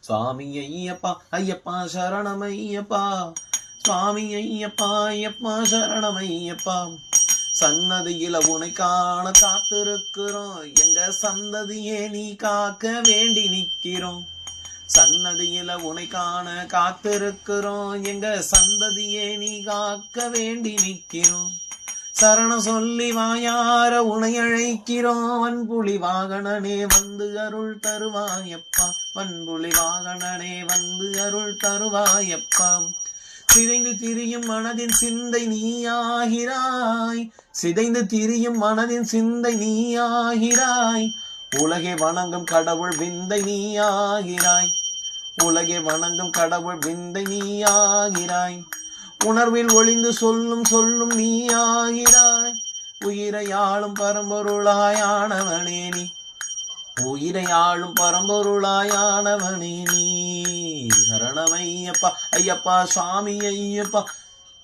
சுவாமி ஐயப்பா ஐயப்பா சரணமையப்பா. சுவாமி ஐயப்பா ஐயப்பா சரணமையப்பா. சன்னதியில உனை காண காத்திருக்கிறோம், எங்க சந்ததியே நீ காக்க வேண்டி நிக்கிறோம். சன்னதியில உனை காண காத்திருக்கிறோம், எங்க சந்ததியே நீ காக்க வேண்டி நிக்கிறோம். சரணம் சொல்லி வாயார உனை அழைக்கிறோம், வன்புலி வாகனனே வந்து அருள் தருவாயப்பா. வன்புலி வாகனனே வந்து அருள் தருவாயப்பா. சிதைந்து திரியும் மனதின் சிந்தை நீயாகிறாய், சிதைந்து திரியும் மனதின் சிந்தை நீயாகிறாய். உலகை வணங்கும் கடவுள் விந்தை நீயாகிறாய், உலகை வணங்கும் கடவுள் விந்தை நீயாகிறாய். உணர்வில் ஒளிந்து சொல்லும் சொல்லும் நீயாகிறாய். உயிரை ஆளும் பரம்பொருளாயானவனே நீ, உயிரை ஆளும் பரம்பொருளாயானவனே நீ. சரணமையப்பா ஐயப்பா சுவாமி ஐயப்பா.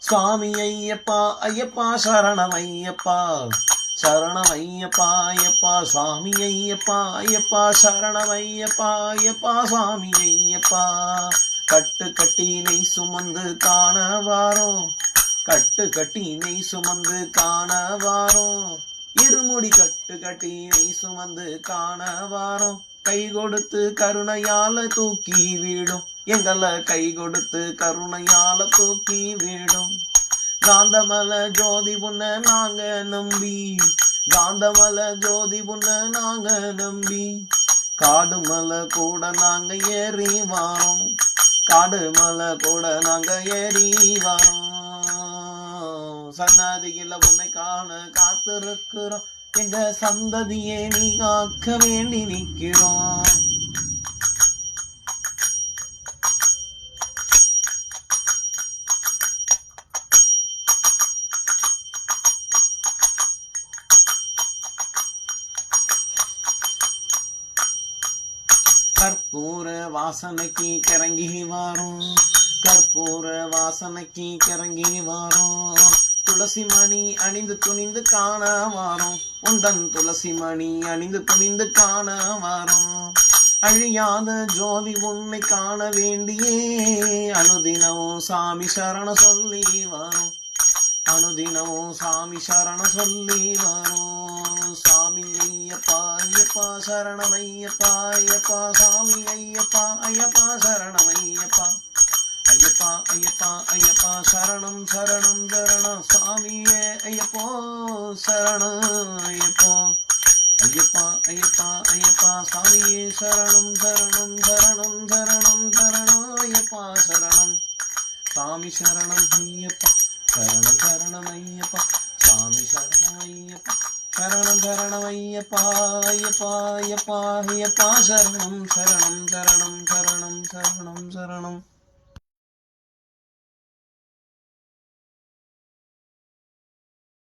சுவாமி ஐயப்பா ஐயப்பா சரணமையப்பா. சரணமையப்பா ஐயப்பா சுவாமி ஐயப்பா. ஐயப்பா சரணமையப்பா ஐயப்பா சுவாமி ஐயப்பா. கட்டு கட்டினை சுமந்து காண வாரோம், கட்டு கட்டினை சுமந்து காண வாரோம். இருமுடி கட்டு கட்டினை சுமந்து காண வாரோம். கை கொடுத்து கருணையால தூக்கி விடும், எங்களை கை கொடுத்து கருணையால தூக்கி விடும். காந்தமல ஜோதி உன்ன நாங்க நம்பி, காந்தமல ஜோதி உன்ன நாங்க நம்பி. காடு மலை கூட நாங்க ஏறி வாரோம், காடு மலை கூட நாங்க ஏறி வாரோம். சன்னதியில உன்னை காண காத்திருக்கிறோம், எங்க சந்ததியே நீ காக்க வேண்டி நிக்கிறோம். கற்பூர வாசனைக்கு கிறங்கி வாரோம், கற்பூர வாசனைக்கு கிறங்கி வாரோம். துளசி மணி அணிந்து துணிந்து காண வாரோம், உந்தன் துளசி மணி அணிந்து துணிந்து காண வாரோம். அழியாத ஜோதி உன்னை காண வேண்டியே அனுதினமும் சாமி சரண சொல்லி வாரோம், அனுதினமும் சாமி சரண சொல்லி வாரோம். சாமி ஐயப்பா ஐயப்பா சரணமையப்பா. ஐயப்பா சாமி ஐயப்பா ஐயப்பா சரணமையப்பா. ஐயப்பா ஐயப்பா ஐயப்பா சரணம் சரணம் சரணம் சுவாமியே ஐயப்போ சரணம் ஐயப்போ. ஐயப்பா ஐயப்பா ஐயப்பா சுவாமியே சரணம் சரணம் சரணம் சரணம் சரணம் ஐயப்பா சரணம். சாமி சரணம் ஐயப்பா சரணம் சரணம் ஐயப்பா. சாமி சரணம் ஐயப்பா சரணம் சரணம் ஐயப்பா. ஐயப்பா ஐயப்பா ஐயப்பா சரணம் சரணம் சரணம் சரணம் சரணம் சரணம்.